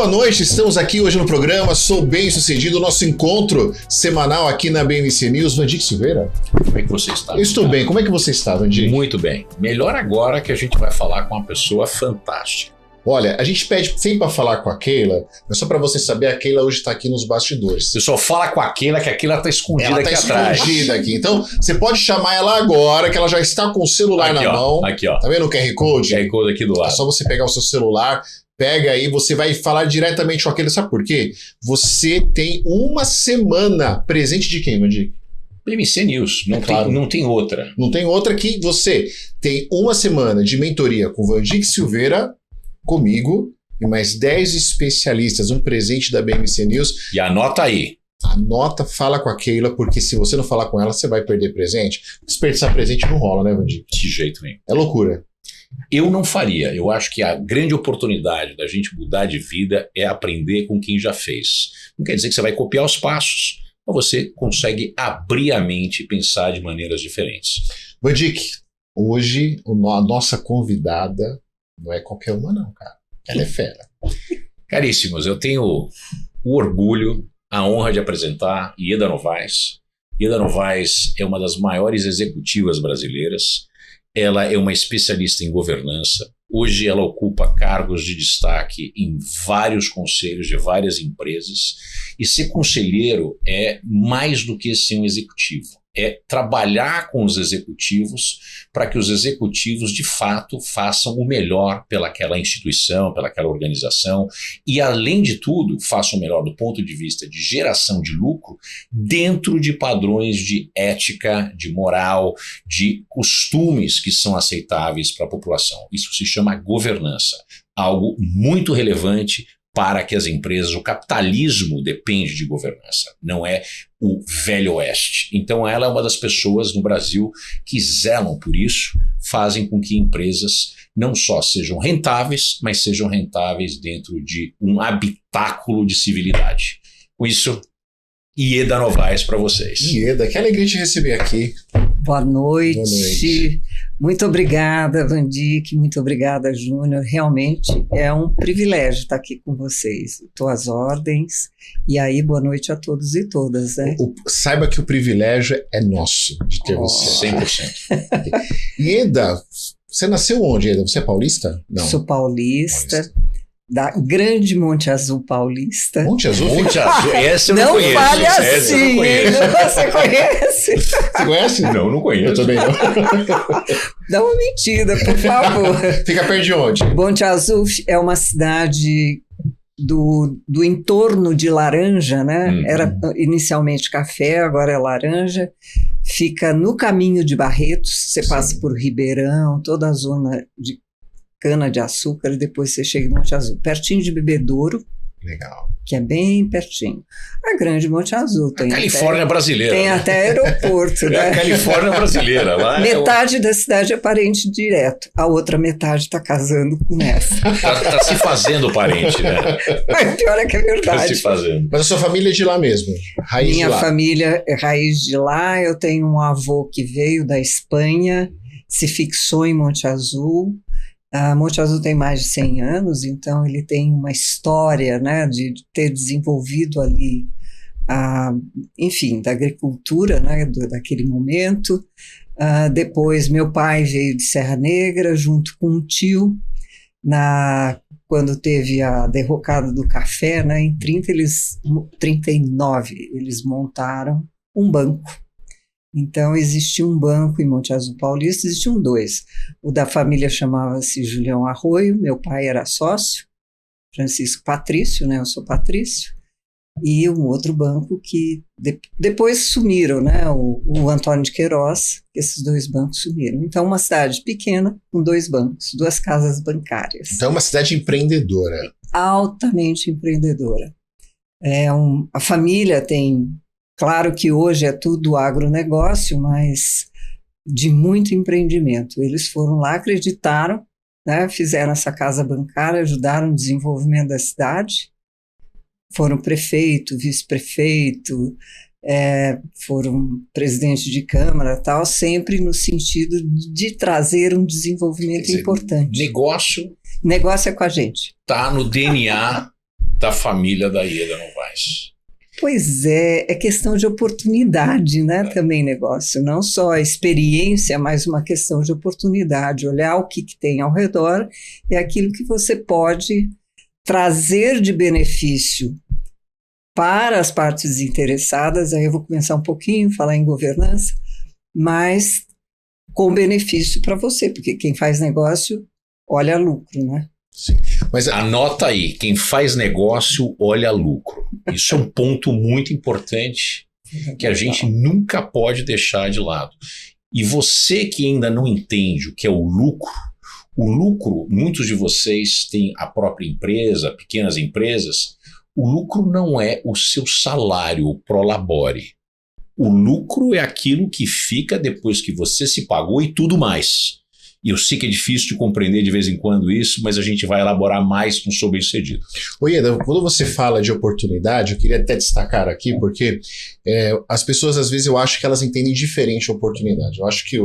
boa noite, estamos aqui hoje no programa Sou Bem-Sucedido, nosso encontro semanal aqui na BMC News. Vandic Silveira. Como é que você está? Eu estou bem, como é que você está, Vandic? Muito bem. Melhor agora que a gente vai falar com uma pessoa fantástica. Olha, a gente pede sempre para falar com a Keila, mas só para você saber, a Keila hoje está aqui nos bastidores. Pessoal, fala com a Keila, que a Keila está escondida aqui atrás. Ela está escondida aqui, então você pode chamar ela agora, que ela já está com o celular aqui, na mão. Aqui, ó. Tá vendo o QR Code? QR Code aqui do lado. É só você pegar o seu celular, pega aí, você vai falar diretamente com a Keila. Sabe por quê? Você tem uma semana presente de quem, Vandic? BMC News, não tem outra. Não tem outra que você tem uma semana de mentoria com Vandic Silveira, comigo, e mais 10 especialistas, um presente da BMC News. E anota aí. Anota, fala com a Keila, porque se você não falar com ela, você vai perder presente. Desperdiçar presente não rola, né, Vandic? De jeito nenhum. É loucura. Eu não faria. Eu acho que a grande oportunidade da gente mudar de vida é aprender com quem já fez. Não quer dizer que você vai copiar os passos, mas você consegue abrir a mente e pensar de maneiras diferentes. Vandic, hoje a nossa convidada não é qualquer uma não, cara. Ela é fera. Caríssimos, eu tenho o orgulho, a honra de apresentar Ieda Novaes. Ieda Novaes é uma das maiores executivas brasileiras. Ela é uma especialista em governança. Hoje ela ocupa cargos de destaque em vários conselhos de várias empresas. E ser conselheiro é mais do que ser um executivo. É trabalhar com os executivos para que os executivos, de fato, façam o melhor pelaquela instituição, pelaquela organização e, além de tudo, façam o melhor do ponto de vista de geração de lucro dentro de padrões de ética, de moral, de costumes que são aceitáveis para a população. Isso se chama governança, algo muito relevante para que as empresas, o capitalismo depende de governança, não é o velho oeste. Então ela é uma das pessoas no Brasil que zelam por isso, fazem com que empresas não só sejam rentáveis, mas sejam rentáveis dentro de um habitáculo de civilidade. Com isso, Ieda Novaes para vocês. Ieda, que alegria te receber aqui. Boa noite. Boa noite. Muito obrigada, Vandic, muito obrigada, Júnior. Realmente é um privilégio estar aqui com vocês. Estou às ordens. E aí, boa noite a todos e todas, né? Saiba que o privilégio é nosso de ter você. 100%. Ieda, você nasceu onde, Ieda? Você é paulista? Não. Sou paulista. Da grande Monte Azul paulista. Monte Azul? Monte Azul, essa eu não conheço. Não fale assim, você conhece? Você conhece? Não conheço. Eu também não. Dá uma mentira, por favor. Fica perto de onde? Monte Azul é uma cidade do entorno de Laranja, né? Era inicialmente café, agora é Laranja. Fica no caminho de Barretos, você passa por Ribeirão, toda a zona de cana-de-açúcar e depois você chega em Monte Azul, pertinho de Bebedouro. Legal. Que é bem pertinho. A grande Monte Azul. Tem a Califórnia brasileira. Tem até aeroporto, né? A Califórnia brasiliira. Lá metade da cidade é parente direto. A outra metade está casando com essa. Tá se fazendo parente, né? Mas pior é que é verdade. Tá se fazendo. Mas a sua família é de lá mesmo? Raiz Minha de lá. família é raiz de lá. Eu tenho um avô que veio da Espanha, se fixou em Monte Azul. Monte Azul tem mais de 100 anos, então ele tem uma história, né, de ter desenvolvido ali, enfim, da agricultura, né, daquele momento. Depois meu pai veio de Serra Negra junto com um tio, quando teve a derrocada do café, né, em 39 eles montaram um banco. Então, existia um banco em Monte Azul Paulista, existiam dois. O da família chamava-se Julião Arroio, meu pai era sócio, Francisco Patrício, né? Eu sou Patrício, e um outro banco que depois sumiram, né? O Antônio de Queiroz, esses dois bancos sumiram. Então, uma cidade pequena com dois bancos, duas casas bancárias. Então, é uma cidade empreendedora. Altamente empreendedora. A família tem... Claro que hoje é tudo agronegócio, mas de muito empreendimento. Eles foram lá, acreditaram, né, fizeram essa casa bancária, ajudaram no desenvolvimento da cidade. Foram prefeito, vice-prefeito, foram presidente de Câmara, tal, sempre no sentido de trazer um desenvolvimento importante. Negócio é com a gente. Está no DNA da família da Ieda Novaes? Pois é questão de oportunidade, né? Também negócio, não só a experiência, mas uma questão de oportunidade, olhar o que tem ao redor e aquilo que você pode trazer de benefício para as partes interessadas. Aí eu vou começar um pouquinho, falar em governança, mas com benefício para você, porque quem faz negócio olha lucro, né? Sim. Mas anota aí, quem faz negócio olha lucro. Isso é um ponto muito importante que a gente nunca pode deixar de lado. E você que ainda não entende o que é o lucro, muitos de vocês têm a própria empresa, pequenas empresas, o lucro não é o seu salário, o prolabore. O lucro é aquilo que fica depois que você se pagou e tudo mais. E eu sei que é difícil de compreender de vez em quando isso, mas a gente vai elaborar mais com o bem-sucedido. Ieda, quando você fala de oportunidade, eu queria até destacar aqui, porque as pessoas, às vezes, eu acho que elas entendem diferente a oportunidade. Eu acho que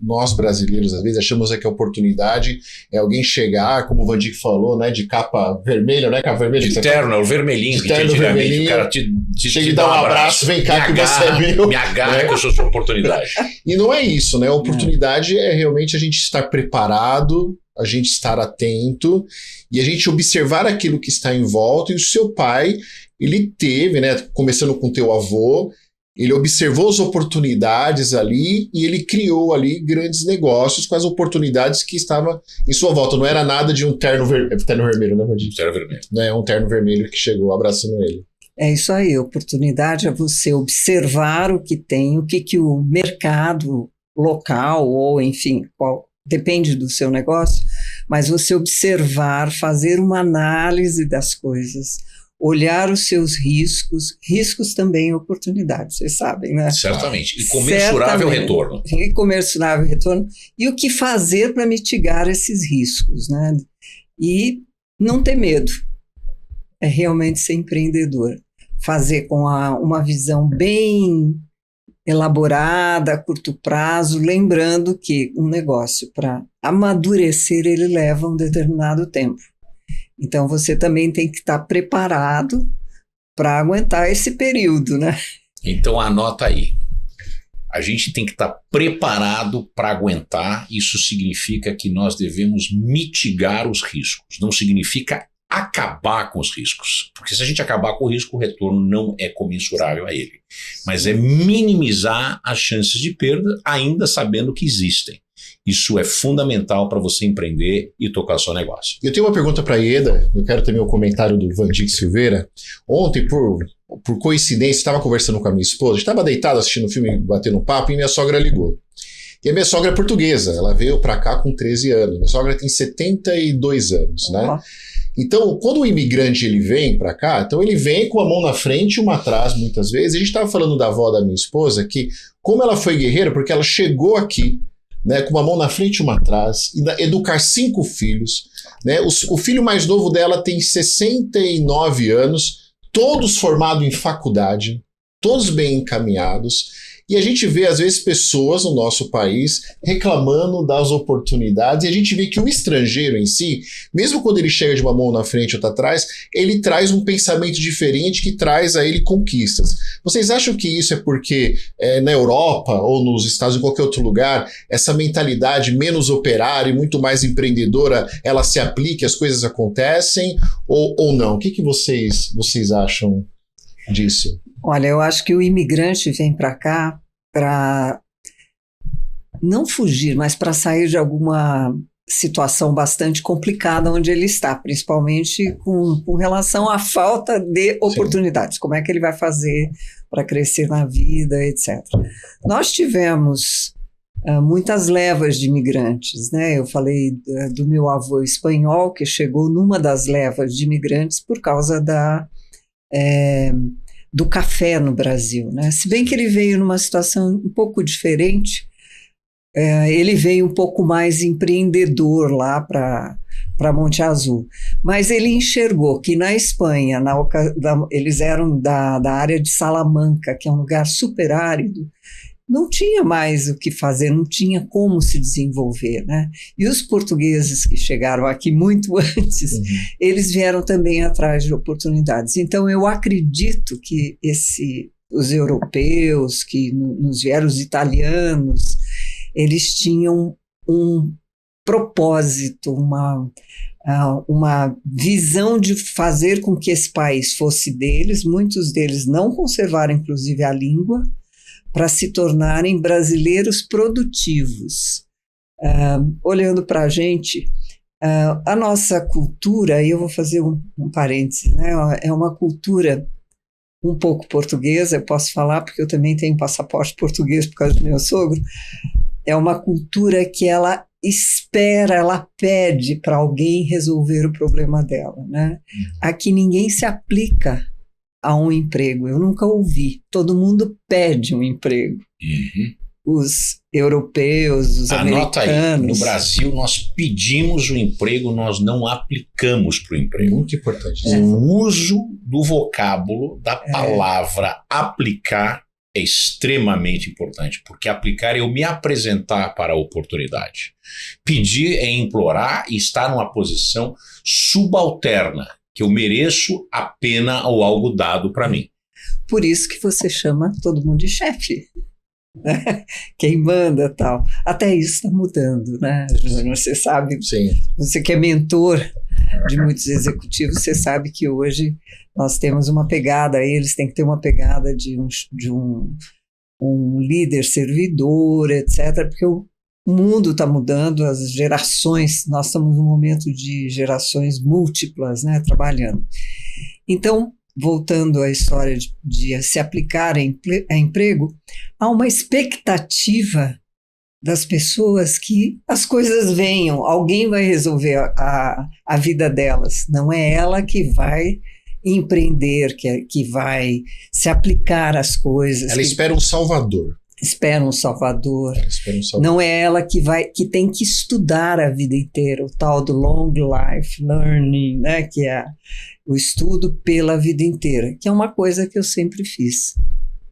nós, brasileiros, às vezes, achamos que a oportunidade é alguém chegar, como o Vandic falou, né, de capa vermelha, né, capa vermelha? De terno, o vermelhinho, de terno vermelhinho, o cara te chega e dá um abraço, vem cá que você é meu. Me agarra que eu sou sua oportunidade. E não é isso, né? A oportunidade é realmente a gente estar preparado, a gente estar atento e a gente observar aquilo que está em volta. E o seu pai, ele teve, né, começando com teu avô, ele observou as oportunidades ali e ele criou ali grandes negócios com as oportunidades que estavam em sua volta. Não era nada de um terno vermelho, né, Vandic? Terno vermelho. Não é um terno vermelho que chegou abraçando ele. É isso aí, oportunidade é você observar o que tem, o que o mercado local ou, enfim, depende do seu negócio, mas você observar, fazer uma análise das coisas, olhar os seus riscos também oportunidades, vocês sabem, né? Certamente, e comensurável retorno. E comensurável retorno, e o que fazer para mitigar esses riscos, né? E não ter medo, é realmente ser empreendedor, fazer com uma visão bem elaborada, a curto prazo, lembrando que um negócio, para amadurecer, ele leva um determinado tempo. Então, você também tem que estar preparado para aguentar esse período, né? Então, anota aí. A gente tem que estar preparado para aguentar. Isso significa que nós devemos mitigar os riscos. Não significa acabar com os riscos. Porque se a gente acabar com o risco, o retorno não é comensurável a ele. Mas é minimizar as chances de perda, ainda sabendo que existem. Isso é fundamental para você empreender e tocar seu negócio. Eu tenho uma pergunta para a Ieda, eu quero também o comentário do Vandic Silveira. Ontem, por coincidência, estava conversando com a minha esposa, estava deitado assistindo um filme, batendo papo, e minha sogra ligou. E a minha sogra é portuguesa, ela veio para cá com 13 anos. Minha sogra tem 72 anos, né? Então, quando o imigrante ele vem para cá, então ele vem com a mão na frente e uma atrás, muitas vezes. A gente estava falando da avó da minha esposa, que como ela foi guerreira, porque ela chegou aqui, né, com uma mão na frente e uma atrás, e educar 5 filhos. Né? O filho mais novo dela tem 69 anos, todos formados em faculdade, todos bem encaminhados. E a gente vê, às vezes, pessoas no nosso país reclamando das oportunidades, e a gente vê que o estrangeiro em si, mesmo quando ele chega de uma mão na frente e outra atrás, ele traz um pensamento diferente que traz a ele conquistas. Vocês acham que isso é porque na Europa ou nos Estados Unidos, em qualquer outro lugar, essa mentalidade menos operária e muito mais empreendedora, ela se aplica, as coisas acontecem, ou não? O que vocês acham disso? Olha, eu acho que o imigrante vem para cá para não fugir, mas para sair de alguma situação bastante complicada onde ele está, principalmente com relação à falta de oportunidades. Sim. Como é que ele vai fazer para crescer na vida, etc. Nós tivemos muitas levas de imigrantes, né? Eu falei do meu avô espanhol, que chegou numa das levas de imigrantes por causa do café no Brasil, né? Se bem que ele veio numa situação um pouco diferente, ele veio um pouco mais empreendedor lá para Monte Azul, mas ele enxergou que na Espanha, eles eram da área de Salamanca, que é um lugar super árido, não tinha mais o que fazer, não tinha como se desenvolver, né? E os portugueses que chegaram aqui muito antes, eles vieram também atrás de oportunidades. Então, eu acredito que os europeus que nos vieram, os italianos, eles tinham um propósito, uma visão de fazer com que esse país fosse deles. Muitos deles não conservaram, inclusive, a língua, para se tornarem brasileiros produtivos. Olhando para a gente, a nossa cultura, e eu vou fazer um parênteses, né? É uma cultura um pouco portuguesa, eu posso falar porque eu também tenho passaporte português por causa do meu sogro. É uma cultura que ela espera, ela pede para alguém resolver o problema dela, né? Aqui ninguém se aplica a um emprego, eu nunca ouvi. Todo mundo pede um emprego. Os europeus, os Anota americanos. aí, no Brasil nós pedimos o emprego, nós não aplicamos para o emprego. Muito importante. O uso do vocábulo, da palavra aplicar é extremamente importante, porque aplicar é eu me apresentar para a oportunidade. Pedir é implorar e estar numa posição subalterna, que eu mereço a pena ou algo dado para mim. Por isso que você chama todo mundo de chefe, né? Quem manda tal. Até isso está mudando, né, Júnior? Você sabe, Sim. Você que é mentor de muitos executivos, você sabe que hoje nós temos uma pegada, eles têm que ter uma pegada de um líder servidor, etc., porque o mundo está mudando, as gerações, nós estamos num momento de gerações múltiplas, né, trabalhando. Então, voltando à história de se aplicar a emprego, há uma expectativa das pessoas que as coisas venham, alguém vai resolver a vida delas, não é ela que vai empreender, que vai se aplicar às coisas. Ela espera um salvador. Espera um salvador. Não é ela que tem que estudar a vida inteira, o tal do long life learning, né, que é o estudo pela vida inteira, que é uma coisa que eu sempre fiz.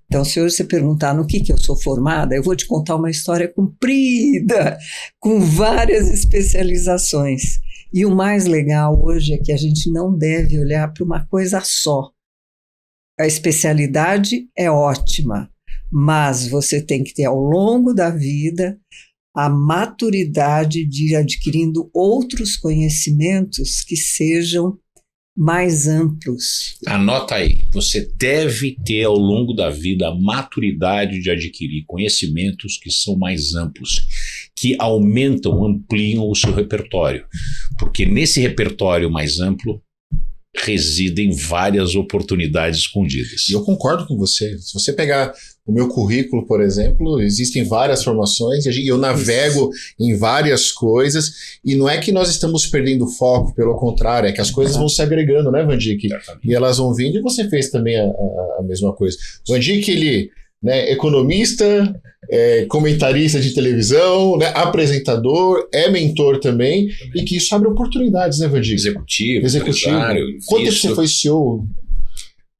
Então, se hoje você perguntar no que eu sou formada, eu vou te contar uma história comprida, com várias especializações. E o mais legal hoje é que a gente não deve olhar para uma coisa só. A especialidade é ótima, mas você tem que ter ao longo da vida a maturidade de ir adquirindo outros conhecimentos que sejam mais amplos. Anota aí, você deve ter ao longo da vida a maturidade de adquirir conhecimentos que são mais amplos, que aumentam, ampliam o seu repertório, porque nesse repertório mais amplo residem várias oportunidades escondidas. E eu concordo com você. Se você pegar o meu currículo, por exemplo, existem várias formações e eu navego em várias coisas, e não é que nós estamos perdendo foco, pelo contrário, é que as coisas vão se agregando, né, Vandick? E elas vão vindo, e você fez também a mesma coisa. Vandick, ele, né, economista, comentarista de televisão, né, apresentador, é mentor também, e que isso abre oportunidades, né, Vandick? Executivo. Empresário, quanto tempo você foi CEO?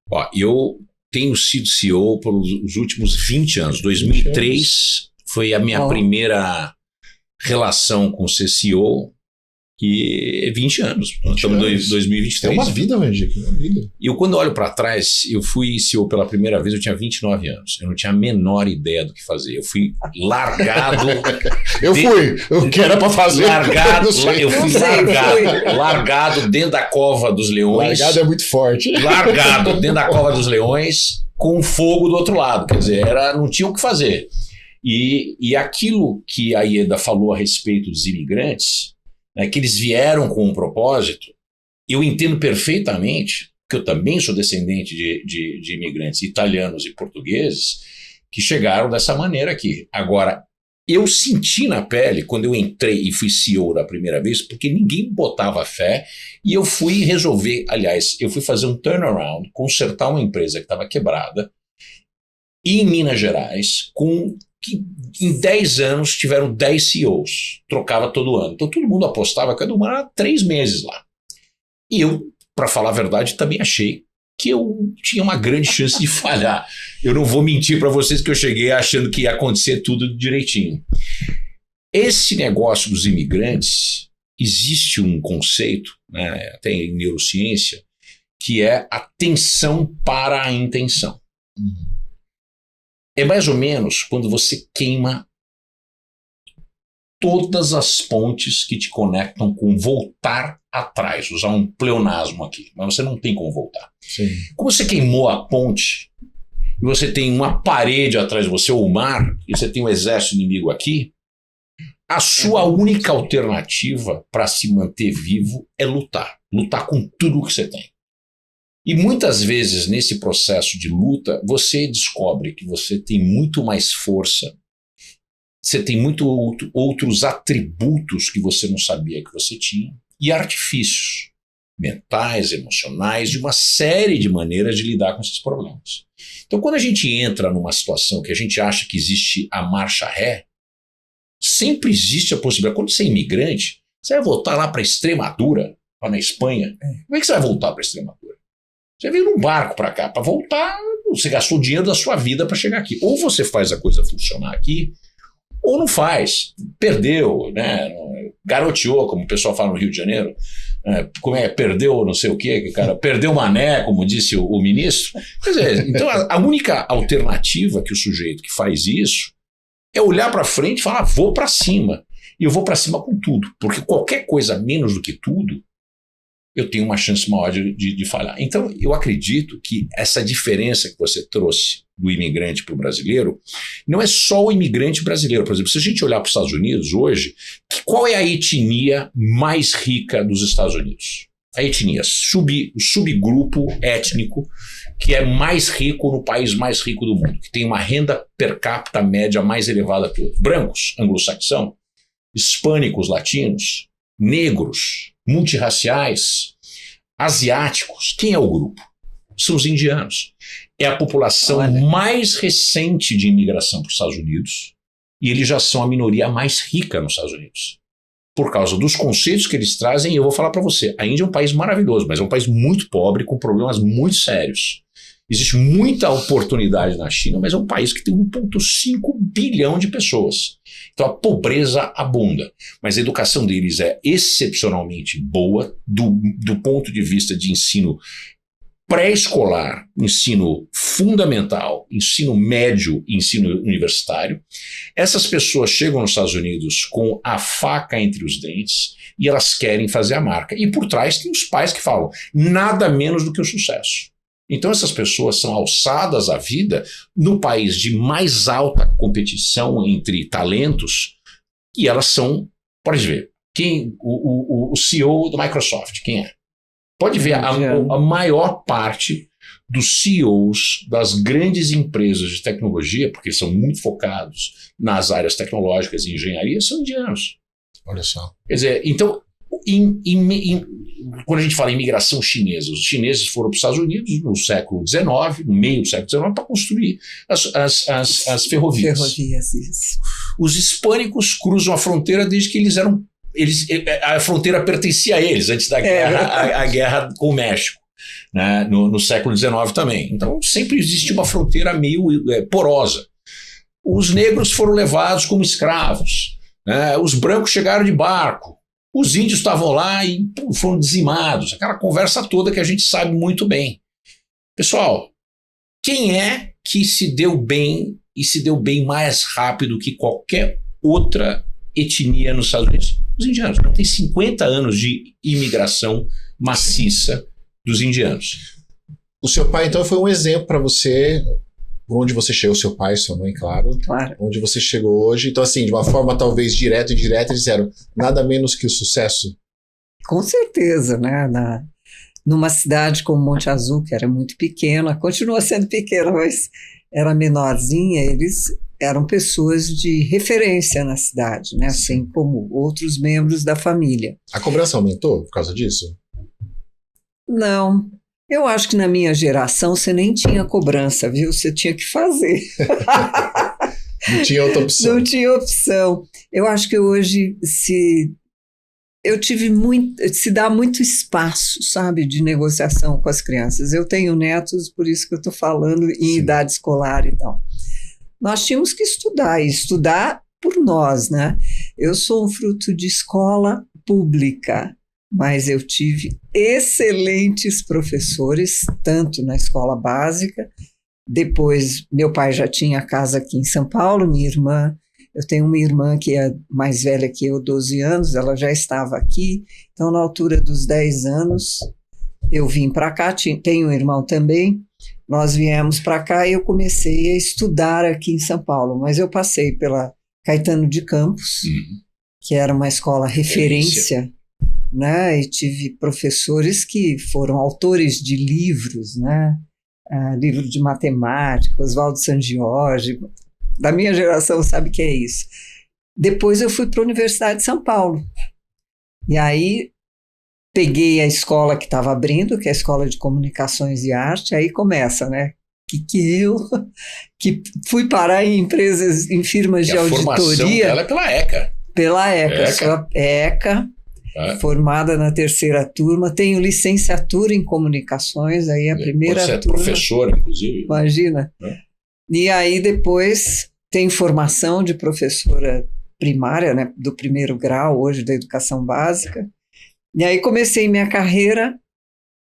Ó, eu tenho sido CEO pelos últimos 20 anos. 2003 foi a minha primeira relação com ser CEO, que é 20 anos. Nós estamos em 2023. É uma vida, Vandick, uma vida. E eu, quando olho para trás, eu fui CEO pela primeira vez, eu tinha 29 anos. Eu não tinha a menor ideia do que fazer. Eu fui largado. O que era para fazer. Largado dentro da cova dos leões. Largado é muito forte. Largado dentro da cova dos leões, com fogo do outro lado. Quer dizer, não tinha o que fazer. E aquilo que a Ieda falou a respeito dos imigrantes, né, que eles vieram com um propósito, eu entendo perfeitamente, que eu também sou descendente de imigrantes italianos e portugueses que chegaram dessa maneira aqui. Agora, eu senti na pele quando eu entrei e fui CEO da primeira vez, porque ninguém botava fé, e eu fui resolver, aliás, eu fui fazer um turnaround, consertar uma empresa que estava quebrada, em Minas Gerais, que em 10 anos tiveram 10 CEOs, trocava todo ano. Então todo mundo apostava que ia demorar 3 meses lá. E eu, para falar a verdade, também achei que eu tinha uma grande chance de falhar. Eu não vou mentir para vocês que eu cheguei achando que ia acontecer tudo direitinho. Esse negócio dos imigrantes, existe um conceito, né, até em neurociência, que é a tensão para a intenção. É mais ou menos quando você queima todas as pontes que te conectam com voltar atrás, usar um pleonasmo aqui, mas você não tem como voltar. Sim. Como você queimou a ponte, e você tem uma parede atrás de você, ou o mar, e você tem um exército inimigo aqui, a sua única alternativa para se manter vivo é lutar. Lutar com tudo que você tem. E muitas vezes, nesse processo de luta, você descobre que você tem muito mais força, você tem outros atributos que você não sabia que você tinha, e artifícios mentais, emocionais, de uma série de maneiras de lidar com esses problemas. Então, quando a gente entra numa situação que a gente acha que existe a marcha ré, sempre existe a possibilidade. Quando você é imigrante, você vai voltar lá para Extremadura, lá na Espanha. Como é que você vai voltar para Extremadura? Você veio num barco para cá. Para voltar, você gastou o dinheiro da sua vida para chegar aqui. Ou você faz a coisa funcionar aqui, ou não faz. Perdeu, né? Garoteou, como o pessoal fala no Rio de Janeiro. Perdeu não sei o quê, cara, perdeu mané, como disse o ministro. Quer dizer, então a única alternativa que o sujeito que faz isso é olhar para frente e falar, vou para cima. E eu vou para cima com tudo. Porque qualquer coisa menos do que tudo, eu tenho uma chance maior de falhar. Então, eu acredito que essa diferença que você trouxe do imigrante para o brasileiro, não é só o imigrante brasileiro. Por exemplo, se a gente olhar para os Estados Unidos hoje, qual é a etnia mais rica dos Estados Unidos? A etnia, o subgrupo étnico que é mais rico no país mais rico do mundo, que tem uma renda per capita média mais elevada que outros. Brancos, anglo-saxão, hispânicos, latinos, negros, multirraciais, asiáticos. Quem é o grupo? São os indianos. É a população mais recente de imigração para os Estados Unidos, e eles já são a minoria mais rica nos Estados Unidos. Por causa dos conceitos que eles trazem, eu vou falar para você, a Índia é um país maravilhoso, mas é um país muito pobre, com problemas muito sérios. Existe muita oportunidade na China, mas é um país que tem 1,5 bilhão de pessoas. Então a pobreza abunda, mas a educação deles é excepcionalmente boa do ponto de vista de ensino pré-escolar, ensino fundamental, ensino médio e ensino universitário. Essas pessoas chegam nos Estados Unidos com a faca entre os dentes e elas querem fazer a marca. E por trás tem os pais que falam nada menos do que o sucesso. Então essas pessoas são alçadas à vida no país de mais alta competição entre talentos e elas são, pode ver, o CEO da Microsoft, quem é? Pode ver, a maior parte dos CEOs das grandes empresas de tecnologia, porque eles são muito focados nas áreas tecnológicas e engenharia, são indianos. Olha só. Quer dizer, então, quando a gente fala em imigração chinesa, os chineses foram para os Estados Unidos no século XIX, no meio do século XIX, para construir as ferrovias. Ferrovias, isso. Os hispânicos cruzam a fronteira desde que eles eram... a fronteira pertencia a eles, antes da guerra, a guerra com o México, né, no século XIX também. Então sempre existe uma fronteira meio porosa. Os negros foram levados como escravos, né, os brancos chegaram de barco, os índios estavam lá e foram dizimados, aquela conversa toda que a gente sabe muito bem. Pessoal, quem é que se deu bem e se deu bem mais rápido que qualquer outra etnia nos Estados Unidos? Os indianos. Tem 50 anos de imigração maciça dos indianos. O seu pai, então, foi um exemplo para você, onde você chegou, seu pai, sua mãe, claro, onde você chegou hoje. Então, assim, de uma forma talvez direta e indireta, eles disseram nada menos que o sucesso. Com certeza, né? Numa cidade como Monte Azul, que era muito pequena, continua sendo pequena, mas era menorzinha, eles eram pessoas de referência na cidade, né? Assim como outros membros da família. A cobrança aumentou por causa disso? Não. Eu acho que na minha geração você nem tinha cobrança, viu? Você tinha que fazer. Não tinha outra opção. Não tinha opção. Eu acho que hoje, se se dá muito espaço, sabe, de negociação com as crianças. Eu tenho netos, por isso que eu estou falando em idade escolar e tal. Nós tínhamos que estudar, e estudar por nós, né? Eu sou um fruto de escola pública, mas eu tive excelentes professores, tanto na escola básica, depois meu pai já tinha casa aqui em São Paulo, minha irmã. Eu tenho uma irmã que é mais velha que eu, 12 anos, ela já estava aqui. Então, na altura dos 10 anos, eu vim para cá, tenho um irmão também. Nós viemos para cá e eu comecei a estudar aqui em São Paulo. Mas eu passei pela Caetano de Campos, que era uma escola referência, né? E tive professores que foram autores de livros, né? Livro de matemática, Oswaldo Sangiorgi. Da minha geração sabe o que é isso. Depois eu fui para a Universidade de São Paulo. E aí peguei a escola que estava abrindo, que é a Escola de Comunicações e Arte, aí começa, né? Eu fui parar em empresas, em firmas de auditoria. A formação dela é pela ECA. Pela ECA. Eu sou ECA, formada na 3ª turma, tenho licenciatura em comunicações, aí a primeira Você turma. É professora, inclusive. Imagina. E aí depois tem formação de professora primária, né, do 1º grau, hoje da educação básica. E aí comecei minha carreira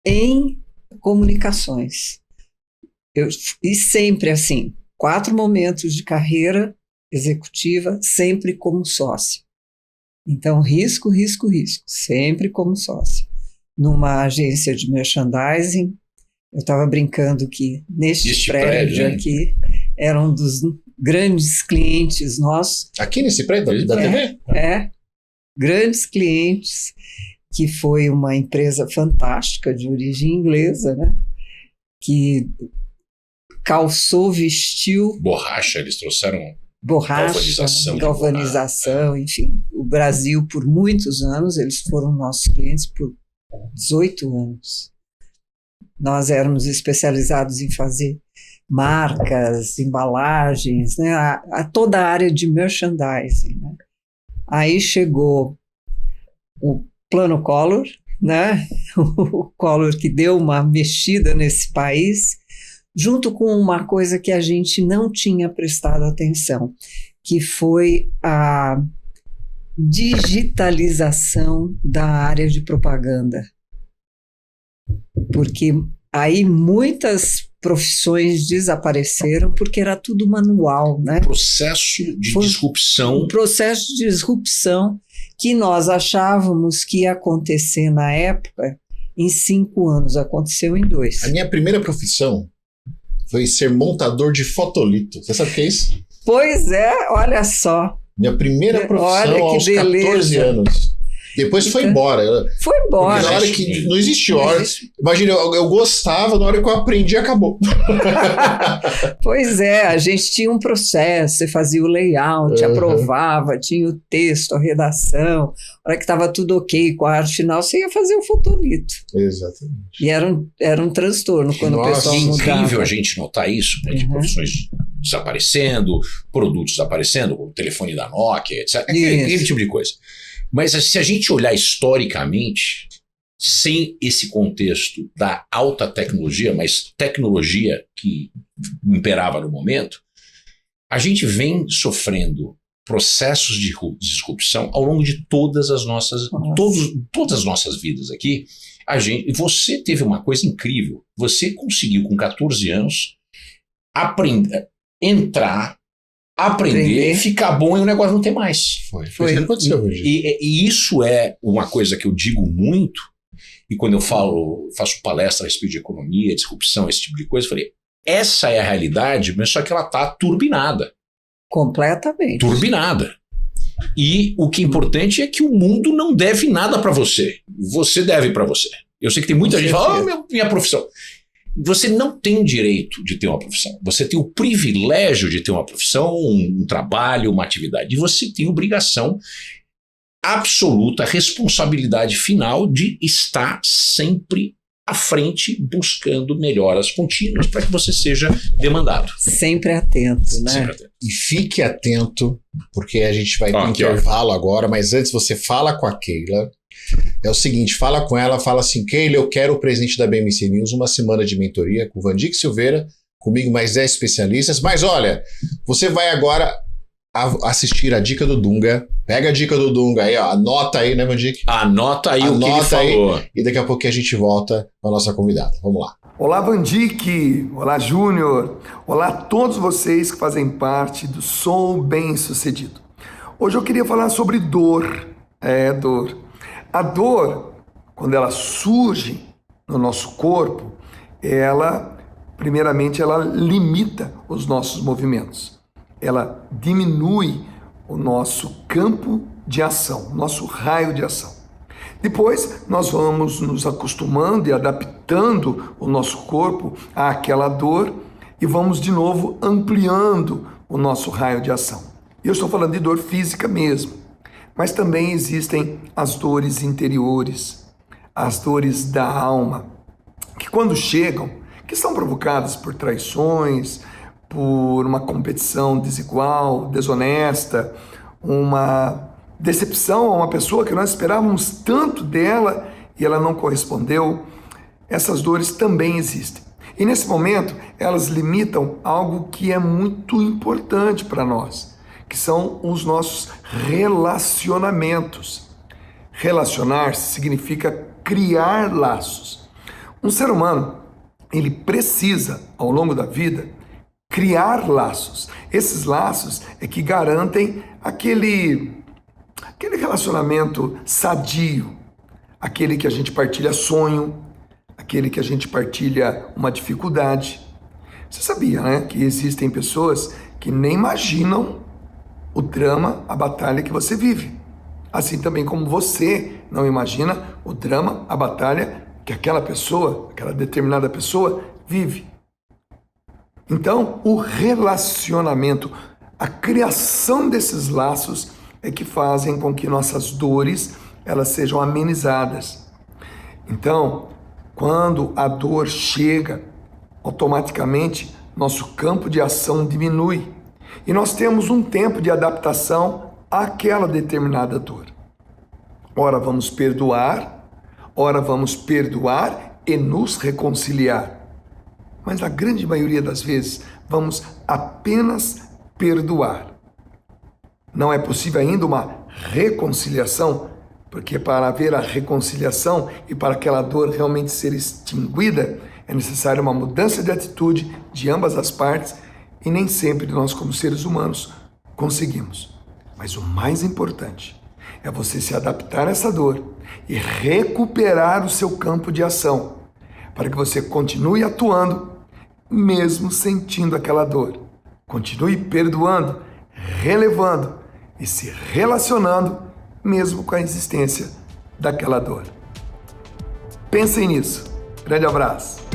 em comunicações. E sempre assim, 4 momentos de carreira executiva, sempre como sócio. Então, risco, sempre como sócio. Numa agência de merchandising, eu estava brincando que neste prédio aqui era um dos grandes clientes nossos. Aqui nesse prédio da TV? Grandes clientes, que foi uma empresa fantástica de origem inglesa, né? Que calçou, vestiu... Borracha, eles trouxeram... Borracha, galvanização, enfim. O Brasil, por muitos anos, eles foram nossos clientes por 18 anos. Nós éramos especializados em fazer marcas, embalagens, né? Toda a área de merchandising, né? Aí chegou o Plano Collor, né? O Collor que deu uma mexida nesse país, junto com uma coisa que a gente não tinha prestado atenção, que foi a digitalização da área de propaganda. Porque aí muitas profissões desapareceram porque era tudo manual, né? Processo de disrupção. Um processo de disrupção que nós achávamos que ia acontecer na época em 5 anos, aconteceu em 2. A minha primeira profissão foi ser montador de fotolito. Você sabe o que é isso? Pois é, olha só. Minha primeira profissão aos 14 anos. Depois foi embora. Foi embora. Porque na hora que não existe hora. Imagina, eu gostava, na hora que eu aprendi, acabou. Pois é, a gente tinha um processo, você fazia o layout, aprovava, tinha o texto, a redação. Na hora que estava tudo ok com a arte final, você ia fazer o fotolito. Exatamente. E era um transtorno quando o pessoal mudava. É incrível a gente notar isso, né, de profissões desaparecendo, produtos desaparecendo, o telefone da Nokia, etc. Aquele tipo de coisa. Mas se a gente olhar historicamente, sem esse contexto da alta tecnologia, mas tecnologia que imperava no momento, a gente vem sofrendo processos de disrupção ao longo de todas as nossas vidas aqui. Você teve uma coisa incrível. Você conseguiu, com 14 anos, aprender, ficar bom e o negócio não ter mais. Foi isso que aconteceu hoje. E isso é uma coisa que eu digo muito, e quando eu faço palestra a respeito de economia, disrupção, esse tipo de coisa, eu falei, essa é a realidade, mas só que ela está turbinada. Completamente. Turbinada. E o que é importante é que o mundo não deve nada para você. Você deve para você. Eu sei que tem muita gente que fala, minha profissão. Você não tem direito de ter uma profissão. Você tem o privilégio de ter uma profissão, um trabalho, uma atividade. E você tem obrigação absoluta, responsabilidade final de estar sempre à frente, buscando melhoras contínuas para que você seja demandado. Sempre atento, né? Sempre atento. E fique atento, porque a gente vai ter intervalo agora, mas antes você fala com a Keila. É o seguinte, fala com ela, fala assim, Keila, eu quero o presidente da BMC News, uma semana de mentoria com o Vandyck Silveira, comigo mais 10 especialistas, mas olha, você vai agora assistir a dica do Dunga, pega a dica do Dunga aí, ó, anota aí, né, Vandyck? Anota aí o que ele falou. E daqui a pouquinho a gente volta com a nossa convidada. Vamos lá. Olá, Vandyck! Olá, Júnior! Olá a todos vocês que fazem parte do Sou Bem Sucedido. Hoje eu queria falar sobre dor. Dor. A dor, quando ela surge no nosso corpo, primeiramente, ela limita os nossos movimentos. Ela diminui o nosso campo de ação, o nosso raio de ação. Depois, nós vamos nos acostumando e adaptando o nosso corpo àquela dor e vamos de novo ampliando o nosso raio de ação. Eu estou falando de dor física mesmo, mas também existem as dores interiores, as dores da alma, que quando chegam, que são provocadas por traições, por uma competição desigual, desonesta, uma decepção a uma pessoa que nós esperávamos tanto dela e ela não correspondeu. Essas dores também existem. E nesse momento, elas limitam algo que é muito importante para nós, que são os nossos relacionamentos. Relacionar-se significa criar laços. Um ser humano, ele precisa, ao longo da vida, criar laços. Esses laços é que garantem aquele relacionamento sadio, aquele que a gente partilha sonho, aquele que a gente partilha uma dificuldade. Você sabia, né, que existem pessoas que nem imaginam o drama, a batalha que você vive. Assim também como você não imagina o drama, a batalha que aquela pessoa, aquela determinada pessoa vive. Então, o relacionamento, a criação desses laços é que fazem com que nossas dores elas sejam amenizadas. Então, quando a dor chega, automaticamente nosso campo de ação diminui e nós temos um tempo de adaptação àquela determinada dor. Ora vamos perdoar e nos reconciliar. Mas na grande maioria das vezes, vamos apenas perdoar. Não é possível ainda uma reconciliação, porque para haver a reconciliação e para aquela dor realmente ser extinguida, é necessária uma mudança de atitude de ambas as partes e nem sempre nós, como seres humanos, conseguimos. Mas o mais importante é você se adaptar a essa dor e recuperar o seu campo de ação, para que você continue atuando mesmo sentindo aquela dor. Continue perdoando, relevando e se relacionando mesmo com a existência daquela dor. Pensem nisso. Grande abraço.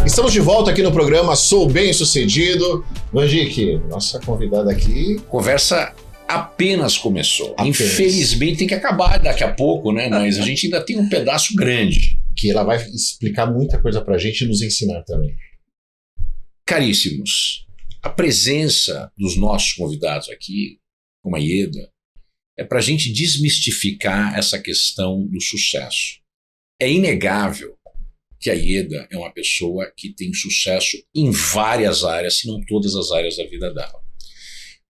Estamos de volta aqui no programa Sou Bem Sucedido. Vandyck, nossa convidada aqui... Conversa apenas começou. Infelizmente tem que acabar daqui a pouco, né? Mas a gente ainda tem um pedaço grande. Que ela vai explicar muita coisa pra gente e nos ensinar também. Caríssimos, a presença dos nossos convidados aqui, como a Ieda, é pra gente desmistificar essa questão do sucesso. É inegável que a Ieda é uma pessoa que tem sucesso em várias áreas, se não todas as áreas da vida dela.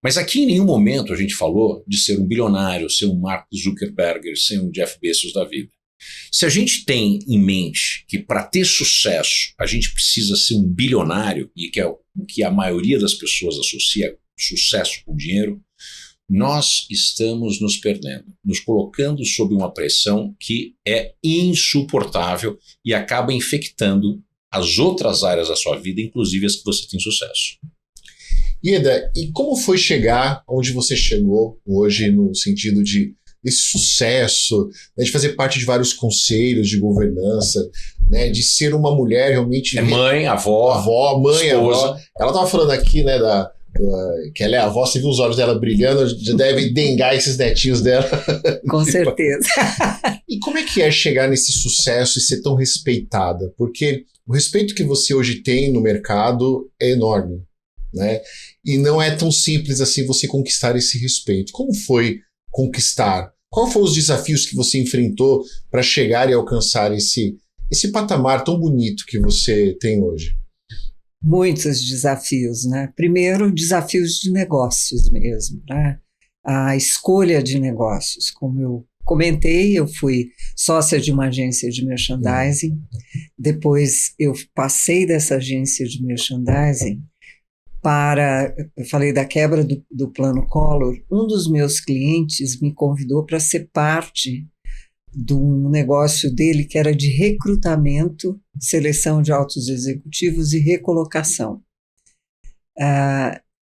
Mas aqui em nenhum momento a gente falou de ser um bilionário, ser um Mark Zuckerberg, ser um Jeff Bezos da vida. Se a gente tem em mente que para ter sucesso a gente precisa ser um bilionário, e que é o que a maioria das pessoas associa sucesso com dinheiro, nós estamos nos perdendo, nos colocando sob uma pressão que é insuportável e acaba infectando as outras áreas da sua vida, inclusive as que você tem sucesso. Ieda, e como foi chegar onde você chegou hoje no sentido desse sucesso, né, de fazer parte de vários conselhos de governança, né, de ser uma mulher realmente... É mãe, avó, mãe, esposa. avó. Ela estava falando aqui, né, que ela é a avó, você viu os olhos dela brilhando, já deve dengar esses netinhos dela. Com certeza. E como é que é chegar nesse sucesso e ser tão respeitada? Porque o respeito que você hoje tem no mercado é enorme, né? E não é tão simples assim você conquistar esse respeito. Como foi conquistar? Quais foram os desafios que você enfrentou para chegar e alcançar esse patamar tão bonito que você tem hoje? Muitos desafios, né? Primeiro, desafios de negócios mesmo, né? A escolha de negócios. Como eu comentei, eu fui sócia de uma agência de merchandising. Depois eu passei dessa agência de merchandising eu falei da quebra do plano Collor. Um dos meus clientes me convidou para ser parte de um negócio dele que era de recrutamento, seleção de altos executivos e recolocação.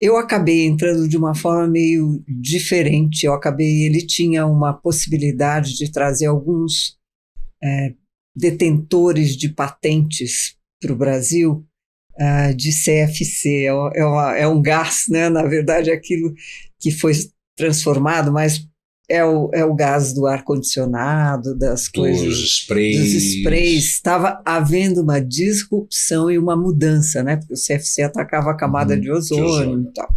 Eu acabei entrando de uma forma meio diferente. Ele tinha uma possibilidade de trazer alguns detentores de patentes para o Brasil, de CFC, é um gás, né? Na verdade, aquilo que foi transformado, mas é o gás do ar-condicionado, das coisas, dos sprays. Estava havendo uma disrupção e uma mudança, né? Porque o CFC atacava a camada de ozônio e tal.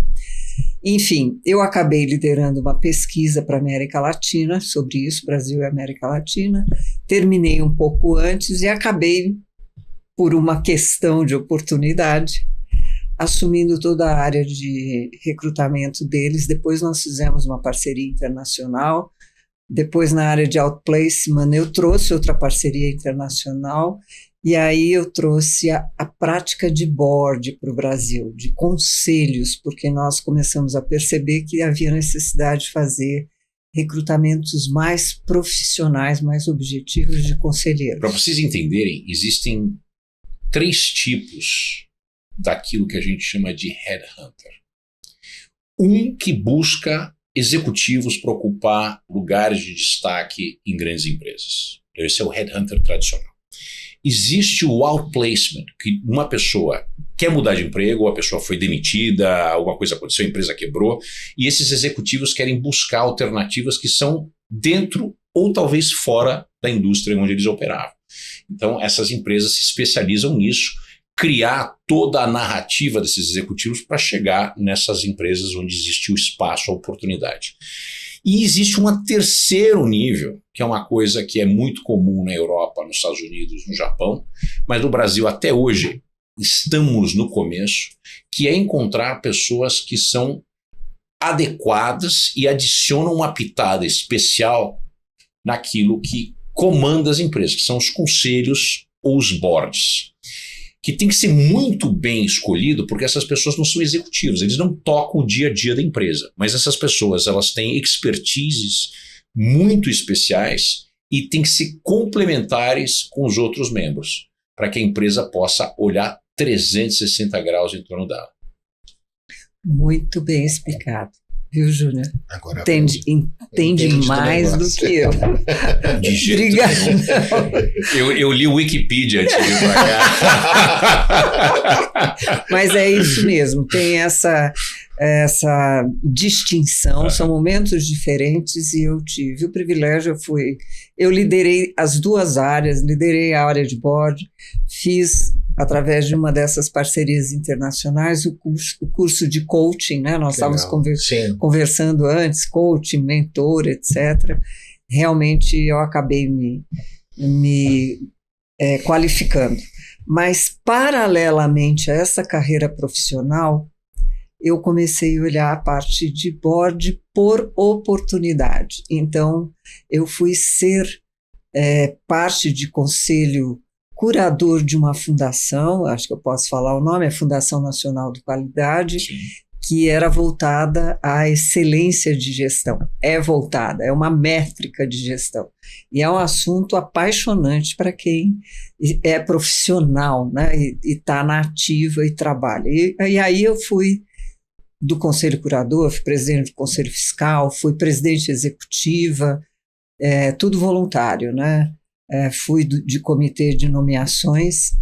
Enfim, eu acabei liderando uma pesquisa para a América Latina sobre isso, Brasil e América Latina. Terminei um pouco antes e acabei, por uma questão de oportunidade, assumindo toda a área de recrutamento deles. Depois nós fizemos uma parceria internacional. Depois, na área de outplacement, eu trouxe outra parceria internacional. E aí eu trouxe a prática de board para o Brasil, de conselhos, porque nós começamos a perceber que havia necessidade de fazer recrutamentos mais profissionais, mais objetivos de conselheiros. Para vocês entenderem, existem 3 tipos daquilo que a gente chama de headhunter. Um que busca executivos para ocupar lugares de destaque em grandes empresas. Esse é o headhunter tradicional. Existe o outplacement, que uma pessoa quer mudar de emprego, ou a pessoa foi demitida, alguma coisa aconteceu, a empresa quebrou, e esses executivos querem buscar alternativas que são dentro ou talvez fora da indústria onde eles operavam. Então, essas empresas se especializam nisso, criar toda a narrativa desses executivos para chegar nessas empresas onde existe o espaço, a oportunidade. E existe um terceiro nível, que é uma coisa que é muito comum na Europa, nos Estados Unidos, no Japão, mas no Brasil até hoje estamos no começo, que é encontrar pessoas que são adequadas e adicionam uma pitada especial naquilo que comanda as empresas, que são os conselhos ou os boards, que tem que ser muito bem escolhido, porque essas pessoas não são executivos, eles não tocam o dia a dia da empresa, mas essas pessoas elas têm expertises muito especiais e têm que ser complementares com os outros membros, para que a empresa possa olhar 360 graus em torno dela. Muito bem explicado. Viu, Júnior? Agora entende mais do que eu. De jeito nenhum. Eu li o Wikipedia antes de vir pra cá. Mas é isso mesmo, tem essa distinção, são momentos diferentes e eu tive o privilégio, eu liderei as duas áreas, liderei a área de board, fiz através de uma dessas parcerias internacionais o curso de coaching, né? Nós estávamos conversando antes, coaching, mentor, etc. Realmente eu acabei me qualificando. Mas, paralelamente a essa carreira profissional, eu comecei a olhar a parte de board por oportunidade. Então, eu fui ser parte de conselho curador de uma fundação, acho que eu posso falar o nome, é a Fundação Nacional de Qualidade, sim, que era voltada à excelência de gestão. É uma métrica de gestão. E é um assunto apaixonante para quem é profissional, né, e está na ativa e trabalha. E aí eu fui do Conselho Curador, fui presidente do Conselho Fiscal, fui presidente executiva, tudo voluntário, né? Fui de comitê de nomeações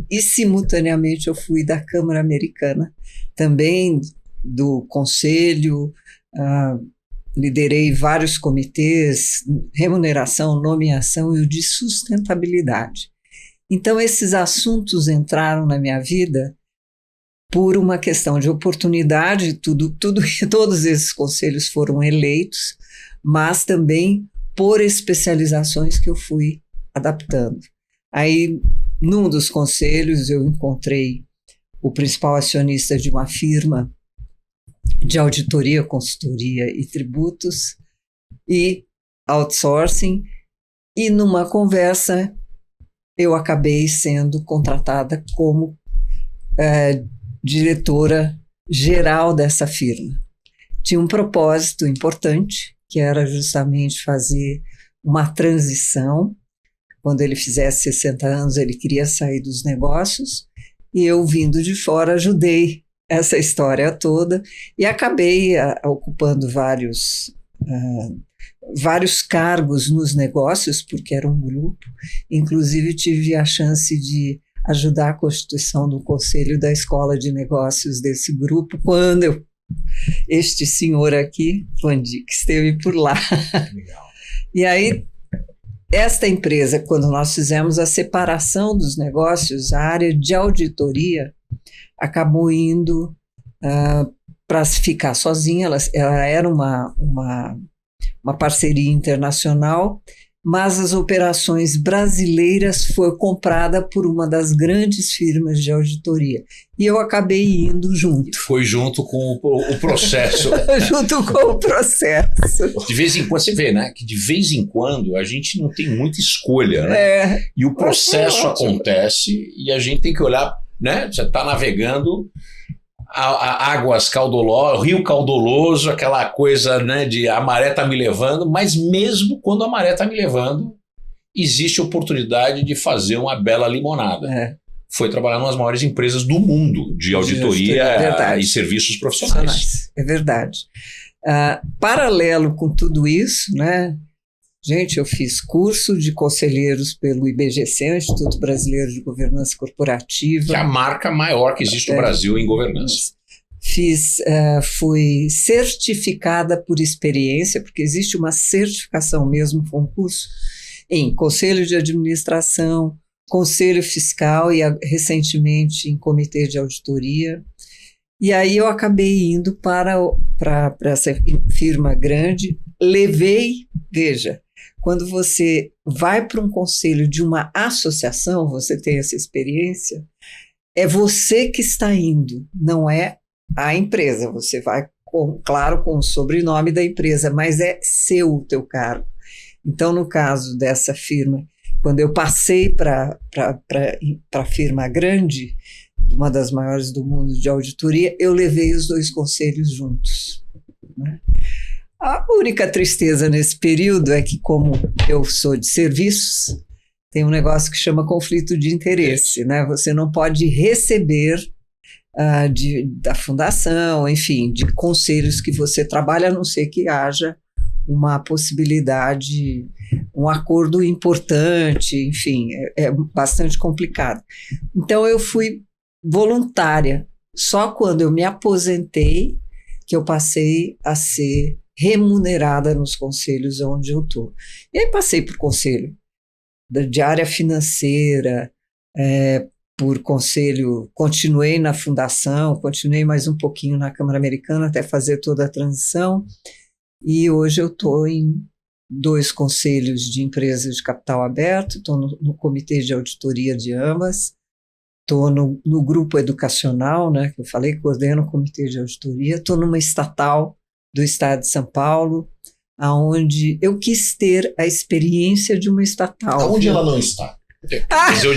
e, simultaneamente, eu fui da Câmara Americana, também do conselho, liderei vários comitês, remuneração, nomeação e o de sustentabilidade. Então, esses assuntos entraram na minha vida por uma questão de oportunidade, todos esses conselhos foram eleitos, mas também por especializações que eu fui adaptando. Aí, num dos conselhos, eu encontrei o principal acionista de uma firma de auditoria, consultoria e tributos e outsourcing, e numa conversa eu acabei sendo contratada como diretora geral dessa firma. Tinha um propósito importante, que era justamente fazer uma transição. Quando ele fizesse 60 anos, ele queria sair dos negócios, e eu, vindo de fora, ajudei essa história toda e acabei ocupando vários cargos nos negócios, porque era um grupo. Inclusive, tive a chance de ajudar a constituição do conselho da escola de negócios desse grupo, quando este senhor aqui, Van Dyck, esteve por lá. Legal. E aí, esta empresa, quando nós fizemos a separação dos negócios, a área de auditoria acabou indo para ficar sozinha. Ela era uma parceria internacional, mas as operações brasileiras foi comprada por uma das grandes firmas de auditoria. E eu acabei indo junto. Foi junto com o processo. Junto com o processo. De vez em quando, você vê, né? Que de vez em quando a gente não tem muita escolha, né? E o processo acontece e a gente tem que olhar, né? Você está navegando, águas caudolosas, rio caudoloso, aquela coisa, né, de a maré está me levando, mas mesmo quando a maré está me levando, existe oportunidade de fazer uma bela limonada. Foi trabalhar nas maiores empresas do mundo de auditoria e serviços profissionais. É verdade. Paralelo com tudo isso, né? Gente, eu fiz curso de conselheiros pelo IBGC, Instituto Brasileiro de Governança Corporativa. Que é a marca maior que existe no Brasil em governança. Fui certificada por experiência, porque existe uma certificação mesmo, concurso, em Conselho de Administração, Conselho Fiscal e recentemente em Comitê de Auditoria. E aí eu acabei indo para essa firma grande, veja, quando você vai para um conselho de uma associação, você tem essa experiência, é você que está indo, não é a empresa. Você vai, claro, com o sobrenome da empresa, mas é seu o teu cargo. Então, no caso dessa firma, quando eu passei para a firma grande, uma das maiores do mundo de auditoria, eu levei os dois conselhos juntos, né? A única tristeza nesse período é que, como eu sou de serviços, tem um negócio que chama conflito de interesse, né? Você não pode receber da fundação, enfim, de conselhos que você trabalha, a não ser que haja uma possibilidade, um acordo importante, enfim, é bastante complicado. Então, eu fui voluntária. Só quando eu me aposentei que eu passei a ser remunerada nos conselhos onde eu estou. E aí passei por conselho de área financeira, por conselho, continuei na fundação, continuei mais um pouquinho na Câmara Americana até fazer toda a transição, e hoje eu estou em 2 conselhos de empresas de capital aberto, estou no comitê de auditoria de ambas, estou no grupo educacional, né, que eu falei, coordeno o comitê de auditoria, estou numa estatal do estado de São Paulo, aonde eu quis ter a experiência de uma estatal. Aonde ela não está? Mas eu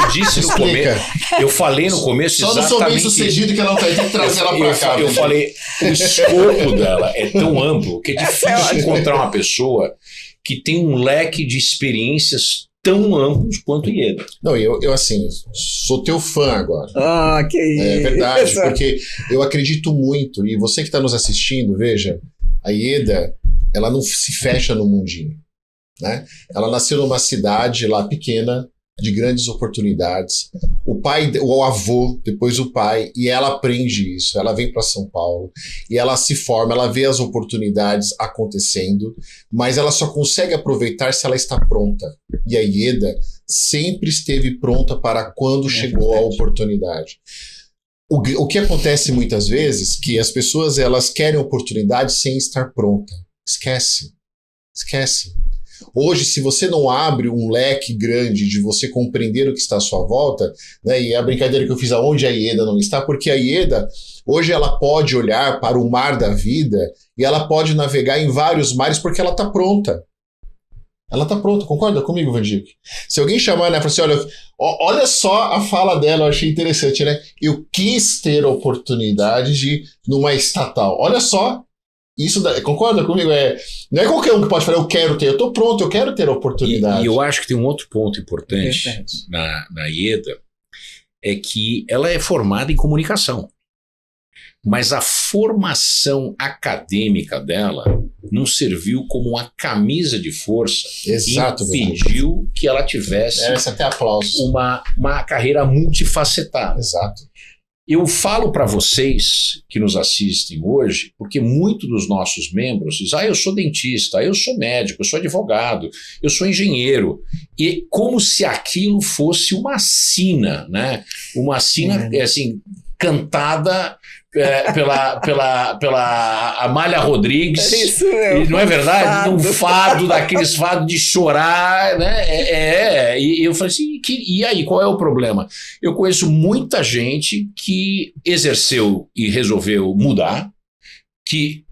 disse no começo, eu falei no começo só exatamente... Só não sou bem sucedido que ela não está, tem que trazer ela para cá. Eu falei, o escopo dela é tão amplo que é difícil encontrar uma pessoa que tem um leque de experiências tão amplos quanto Ieda. Não, eu assim, sou teu fã agora. Que isso. É verdade, porque eu acredito muito, e você que está nos assistindo, veja, a Ieda, ela não se fecha no mundinho, né? Ela nasceu numa cidade lá pequena, de grandes oportunidades. O pai, o avô, depois o pai, e ela aprende isso. Ela vem para São Paulo e ela se forma, ela vê as oportunidades acontecendo, mas ela só consegue aproveitar se ela está pronta. E a Ieda sempre esteve pronta para quando chegou a oportunidade. O que acontece muitas vezes que as pessoas elas querem oportunidade sem estar pronta. Esquece. Hoje, se você não abre um leque grande de você compreender o que está à sua volta, né, e a brincadeira que eu fiz aonde a Ieda não está, porque a Ieda, hoje ela pode olhar para o mar da vida e ela pode navegar em vários mares porque ela está pronta. Ela está pronta, concorda comigo, Vandic? Se alguém chamar, né, e falar assim, olha só a fala dela, eu achei interessante, né? Eu quis ter a oportunidade de ir numa estatal. Olha só. Isso concorda comigo? Não é qualquer um que pode falar, eu quero ter, eu estou pronto, eu quero ter a oportunidade. E eu acho que tem um outro ponto importante na Ieda, é que ela é formada em comunicação. Mas a formação acadêmica dela não serviu como uma camisa de força que impediu que ela tivesse uma carreira multifacetada. Exato. Eu falo para vocês que nos assistem hoje, porque muitos dos nossos membros dizem, eu sou dentista, eu sou médico, eu sou advogado, eu sou engenheiro. E como se aquilo fosse uma sina, né? Uma sina, assim, cantada pela Amália Rodrigues. Isso mesmo. E não é verdade? Um fado, daqueles fados de chorar, né? E eu falei assim, e aí, qual é o problema? Eu conheço muita gente que exerceu e resolveu mudar, que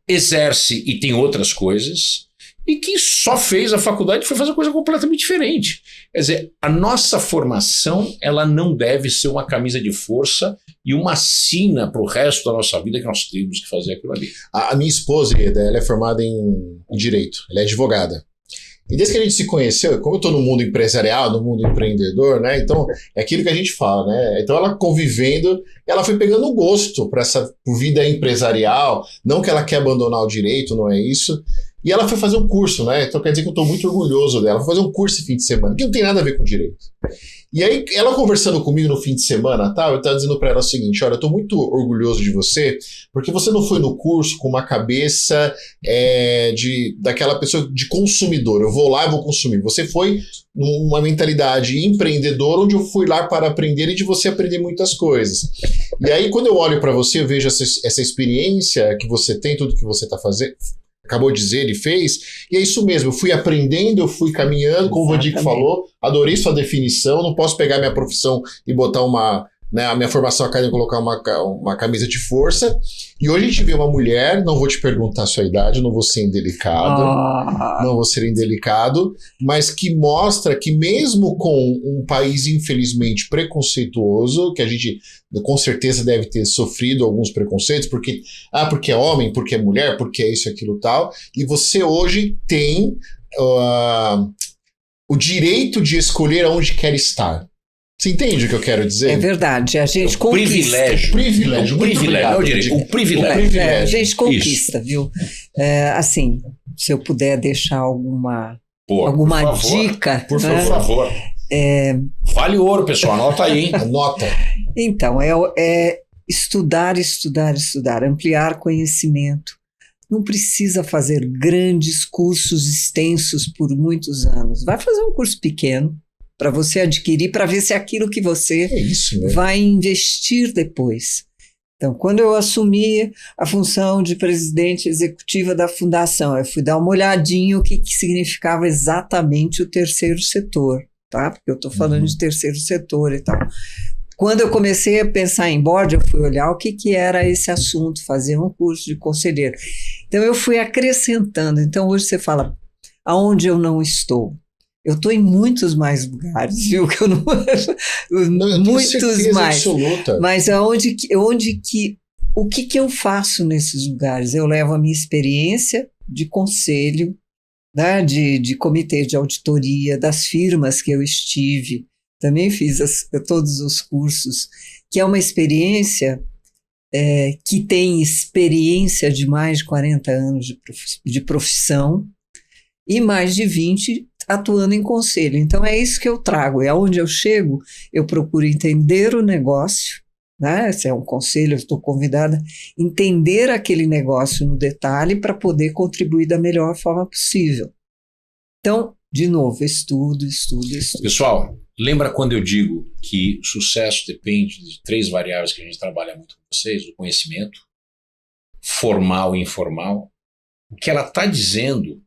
exerce e tem outras coisas, e que só fez a faculdade e foi fazer coisa completamente diferente. Quer dizer, a nossa formação, ela não deve ser uma camisa de força e uma sina para o resto da nossa vida que nós temos que fazer aquilo ali. A minha esposa, ela é formada em Direito, ela é advogada. E desde que a gente se conheceu, como eu estou no mundo empresarial, no mundo empreendedor, né? Então, é aquilo que a gente fala, né? Então, ela convivendo, ela foi pegando gosto para essa vida empresarial, não que ela quer abandonar o direito, não é isso. E ela foi fazer um curso, né? Então quer dizer que eu estou muito orgulhoso dela. Ela foi fazer um curso esse fim de semana, que não tem nada a ver com direito. E aí, ela conversando comigo no fim de semana, tá? Eu estava dizendo para ela o seguinte, olha, eu estou muito orgulhoso de você, porque você não foi no curso com uma cabeça daquela pessoa de consumidor. Eu vou lá e vou consumir. Você foi numa mentalidade empreendedora, onde eu fui lá para aprender e de você aprender muitas coisas. E aí, quando eu olho para você, eu vejo essa experiência que você tem, tudo que você está fazendo, acabou de dizer, ele fez, e é isso mesmo, eu fui aprendendo, eu fui caminhando, como o Vandic falou, adorei sua definição, não posso pegar minha profissão e botar a minha formação acadêmica e colocar uma camisa de força, e hoje a gente vê uma mulher, não vou te perguntar a sua idade, não vou ser indelicado, mas que mostra que mesmo com um país infelizmente preconceituoso, que a gente com certeza deve ter sofrido alguns preconceitos, porque é homem, porque é mulher, porque é isso, aquilo, tal, e você hoje tem o direito de escolher aonde quer estar. Você entende o que eu quero dizer? É verdade, a gente conquista. Privilégio. O privilégio. A gente conquista, viu? Assim, se eu puder deixar alguma dica. Por favor. Vale ouro, pessoal, anota aí, hein? Anota. Então, estudar, ampliar conhecimento. Não precisa fazer grandes cursos extensos por muitos anos. Vai fazer um curso pequeno, para você adquirir, para ver se é aquilo que você vai investir depois. Então, quando eu assumi a função de presidente executiva da fundação, eu fui dar uma olhadinha o que significava exatamente o terceiro setor, tá? Porque eu estou falando de terceiro setor e tal. Quando eu comecei a pensar em board, eu fui olhar o que era esse assunto, fazer um curso de conselheiro. Então, eu fui acrescentando. Então, hoje você fala, aonde eu não estou? Eu estou em muitos mais lugares, viu? Que eu não, muitos mais. Absoluta. Mas o que eu faço nesses lugares? Eu levo a minha experiência de conselho, né, de comitê de auditoria, das firmas que eu estive. Também fiz todos os cursos, que é uma experiência que tem experiência de mais de 40 anos de profissão e mais de 20 atuando em conselho. Então é isso que eu trago, é onde eu chego, eu procuro entender o negócio, né? Se é um conselho, eu estou convidada a entender aquele negócio no detalhe para poder contribuir da melhor forma possível. Então, de novo, estudo. Pessoal, lembra quando eu digo que sucesso depende de 3 variáveis que a gente trabalha muito com vocês, o conhecimento, formal e informal? O que ela está dizendo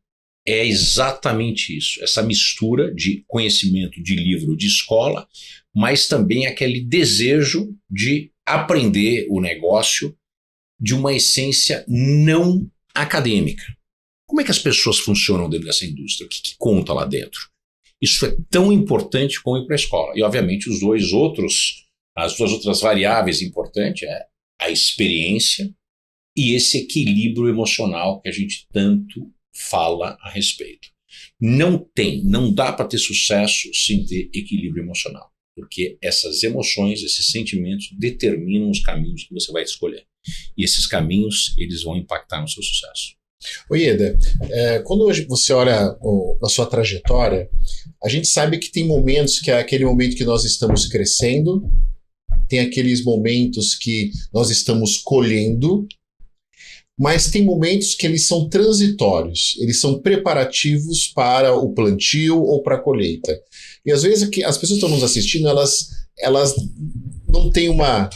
é exatamente isso, essa mistura de conhecimento de livro de escola, mas também aquele desejo de aprender o negócio de uma essência não acadêmica. Como é que as pessoas funcionam dentro dessa indústria? O que conta lá dentro? Isso é tão importante como ir para a escola. E, obviamente, as duas outras variáveis importantes é a experiência e esse equilíbrio emocional que a gente tanto fala a respeito. Não dá para ter sucesso sem ter equilíbrio emocional, porque essas emoções, esses sentimentos determinam os caminhos que você vai escolher. E esses caminhos, eles vão impactar no seu sucesso. Ieda, quando você olha a sua trajetória, a gente sabe que tem momentos que é aquele momento que nós estamos crescendo, tem aqueles momentos que nós estamos colhendo, mas tem momentos que eles são transitórios, eles são preparativos para o plantio ou para a colheita. E às vezes as pessoas que estão nos assistindo, elas não têm uma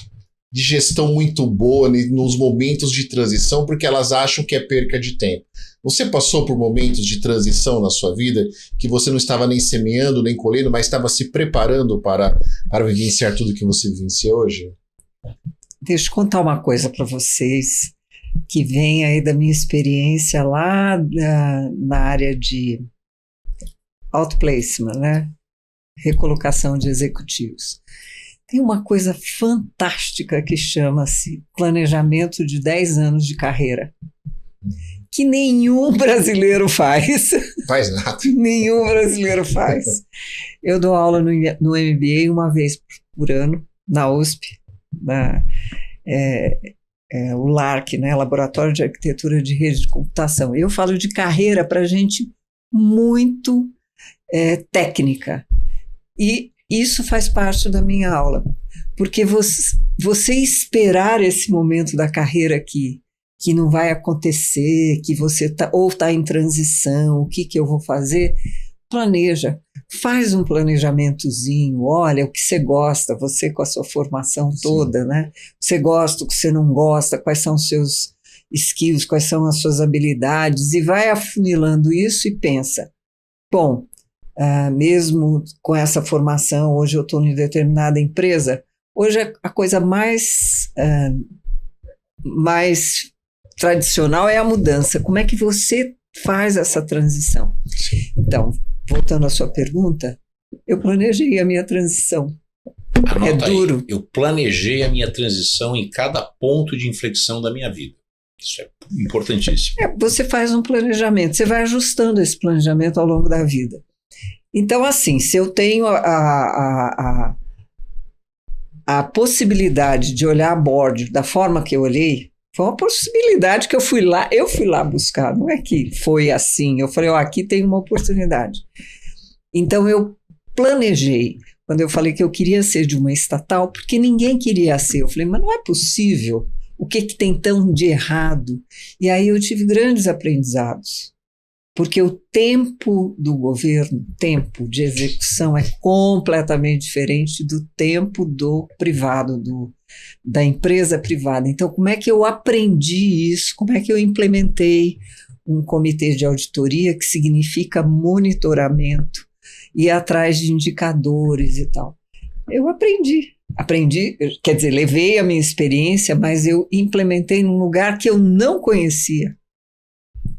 digestão muito boa nos momentos de transição, porque elas acham que é perca de tempo. Você passou por momentos de transição na sua vida que você não estava nem semeando, nem colhendo, mas estava se preparando para vivenciar tudo que você vivencia hoje? Deixa eu contar uma coisa para vocês, que vem aí da minha experiência lá na área de outplacement, né? Recolocação de executivos. Tem uma coisa fantástica que chama-se planejamento de 10 anos de carreira, que nenhum brasileiro faz. Faz nada. Nenhum brasileiro faz. Eu dou aula no MBA uma vez por ano, na USP, o LARC, né, Laboratório de Arquitetura de Rede de Computação. Eu falo de carreira para gente muito técnica. E isso faz parte da minha aula, porque você esperar esse momento da carreira que não vai acontecer, que você está em transição, o que eu vou fazer, planeja, faz um planejamentozinho, olha o que você gosta, você com a sua formação toda, sim, né? Você gosta, o que você não gosta, quais são os seus skills, quais são as suas habilidades, e vai afunilando isso e pensa, bom, mesmo com essa formação, hoje eu estou em determinada empresa, hoje a coisa mais tradicional é a mudança. Como é que você faz essa transição? Então, voltando à sua pergunta, eu planejei a minha transição. Anota duro. Aí, eu planejei a minha transição em cada ponto de inflexão da minha vida. Isso é importantíssimo. Você faz um planejamento, você vai ajustando esse planejamento ao longo da vida. Então, assim, se eu tenho a possibilidade de olhar a board da forma que eu olhei, foi uma possibilidade que eu fui lá buscar, não é que foi assim, eu falei, aqui tem uma oportunidade. Então, eu planejei, quando eu falei que eu queria ser de uma estatal, porque ninguém queria ser, eu falei, mas não é possível, o que tem tão de errado? E aí eu tive grandes aprendizados. Porque o tempo do governo, tempo de execução, é completamente diferente do tempo do privado, da empresa privada. Então, como é que eu aprendi isso? Como é que eu implementei um comitê de auditoria, que significa monitoramento, ir atrás de indicadores e tal? Eu aprendi, quer dizer, levei a minha experiência, mas eu implementei num lugar que eu não conhecia,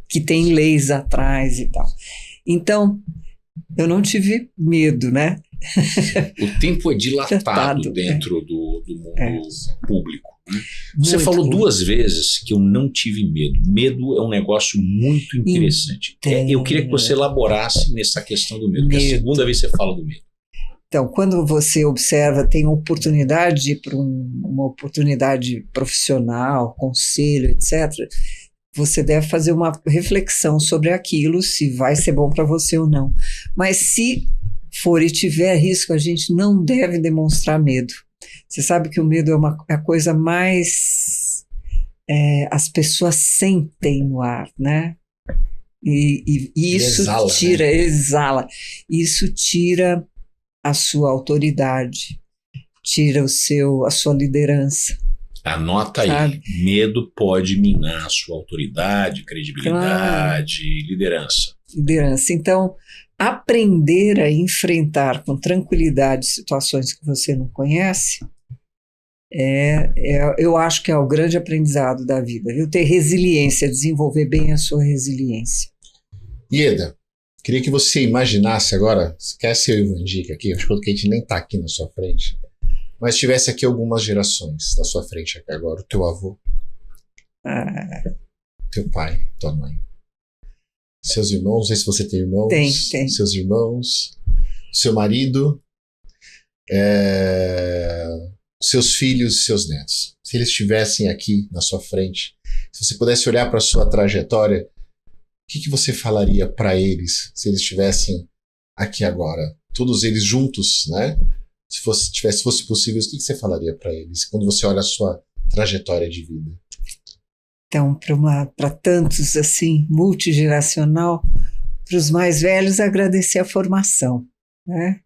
que tem leis atrás e tal. Então, eu não tive medo, né? O tempo é dilatado dentro do mundo público. Né? Você falou 2 vezes que eu não tive medo. Medo é um negócio muito interessante. Eu queria que você elaborasse nessa questão do medo. Porque é a segunda vez que você fala do medo. Então, quando você observa, tem oportunidade de ir para uma oportunidade profissional, conselho, etc., você deve fazer uma reflexão sobre aquilo, se vai ser bom para você ou não. Mas se for e tiver risco, a gente não deve demonstrar medo. Você sabe que o medo é a coisa mais... as pessoas sentem no ar, né? E isso exala, tira, né? exala. Isso tira a sua autoridade, tira a sua liderança. Anota aí, Sabe? medo pode minar a sua autoridade, credibilidade, liderança. Liderança. Então, aprender a enfrentar com tranquilidade situações que você não conhece, eu acho que é o grande aprendizado da vida, viu? Ter resiliência, desenvolver bem a sua resiliência. Ieda, queria que você imaginasse agora, esquece eu e o Vandic aqui, acho que a gente nem está aqui na sua frente, mas tivesse aqui algumas gerações na sua frente aqui agora, o teu avô, teu pai, tua mãe, seus irmãos, não sei se você tem irmãos, Tem. seus irmãos, seu marido, seus filhos e seus netos. Se eles estivessem aqui na sua frente, se você pudesse olhar para a sua trajetória, o que você falaria para eles se eles estivessem aqui agora? Todos eles juntos, né? Se fosse possível, o que você falaria para eles quando você olha a sua trajetória de vida? Então, para tantos assim, multigeracional, para os mais velhos, agradecer a formação, né?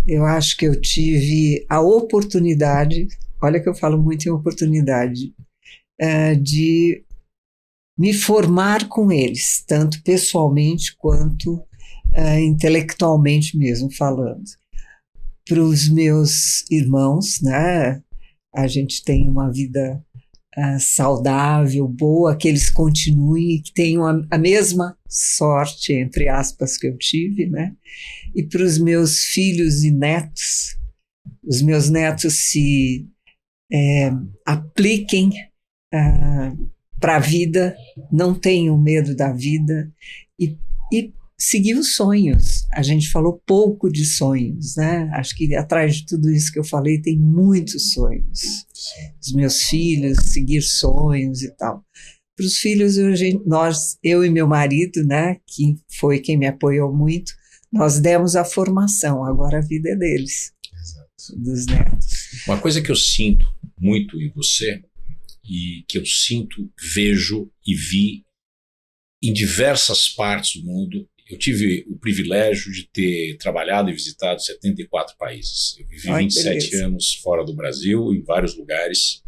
Eu acho que eu tive a oportunidade, olha que eu falo muito em oportunidade, de me formar com eles, tanto pessoalmente quanto intelectualmente mesmo falando. Para os meus irmãos, né, a gente tem uma vida saudável, boa, que eles continuem e que tenham a mesma sorte, entre aspas, que eu tive, né? E para os meus filhos e netos, os meus netos se apliquem para a vida, não tenham medo da vida e seguir os sonhos. A gente falou pouco de sonhos, né? Acho que atrás de tudo isso que eu falei tem muitos sonhos. Os meus filhos, seguir sonhos e tal. Para os filhos, eu e meu marido, né, que foi quem me apoiou muito, nós demos a formação, agora a vida é deles. Exato. Dos netos. Uma coisa que eu sinto muito em você, e que eu sinto, vejo e vi em diversas partes do mundo. Eu tive o privilégio de ter trabalhado e visitado 74 países. Eu vivi 27 anos fora do Brasil, em vários lugares.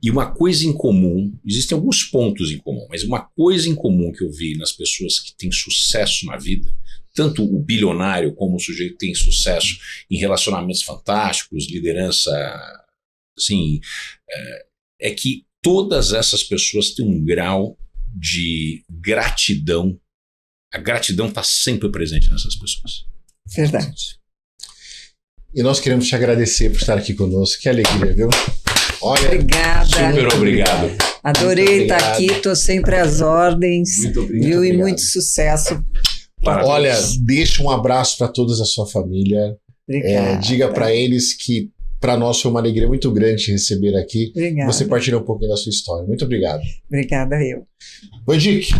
E uma coisa em comum, existem alguns pontos em comum, mas uma coisa em comum que eu vi nas pessoas que têm sucesso na vida, tanto o bilionário como o sujeito que tem sucesso em relacionamentos fantásticos, liderança, assim, é que todas essas pessoas têm um grau de gratidão. A gratidão está sempre presente nessas pessoas. Verdade. E nós queremos te agradecer por estar aqui conosco. Que alegria, viu? Olha, obrigada. Super obrigado. Adorei estar aqui, estou sempre às ordens. Muito obrigado. Viu? E muito sucesso. Parabéns. Olha, deixa um abraço para toda a sua família. Obrigada. Diga para eles que para nós foi uma alegria muito grande te receber aqui. Obrigada. Você partilhar um pouquinho da sua história. Muito obrigado. Obrigada eu. Vandic,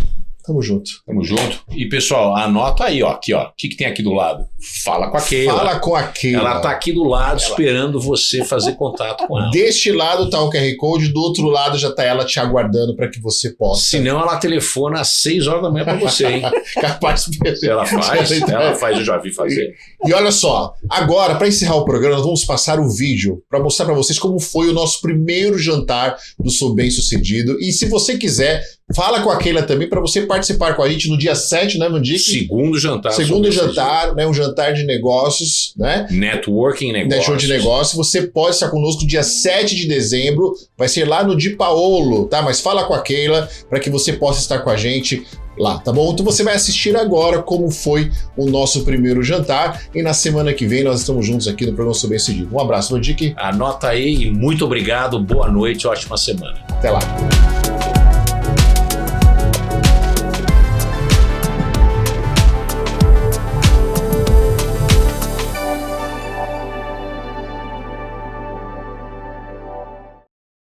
tamo junto. Tamo junto. E pessoal, anota aí, ó, aqui, ó. O que tem aqui do lado? Fala com a Keila. Fala com a Keila. Ela tá aqui do lado esperando você fazer contato com ela. Deste lado tá o QR Code, do outro lado já tá ela te aguardando para que você possa. Senão ela telefona às 6 horas da manhã pra você, hein? Capaz de Ela faz, eu já vi fazer. E olha só, agora, para encerrar o programa, nós vamos passar o vídeo para mostrar para vocês como foi o nosso primeiro jantar do Sou Bem Sucedido. E se você quiser, fala com a Keila também para você participar com a gente no dia 7, né, Vandic? Segundo jantar. Segundo jantar, né, um jantar de negócios, né? Networking Network de negócio. Você pode estar conosco no dia 7 de dezembro, vai ser lá no Di Paolo, tá? Mas fala com a Keila para que você possa estar com a gente lá, tá bom? Então você vai assistir agora como foi o nosso primeiro jantar e na semana que vem nós estamos juntos aqui no programa Sou Bem Sucedido. Um abraço, Vandic. Anota aí e muito obrigado, boa noite, ótima semana. Até lá.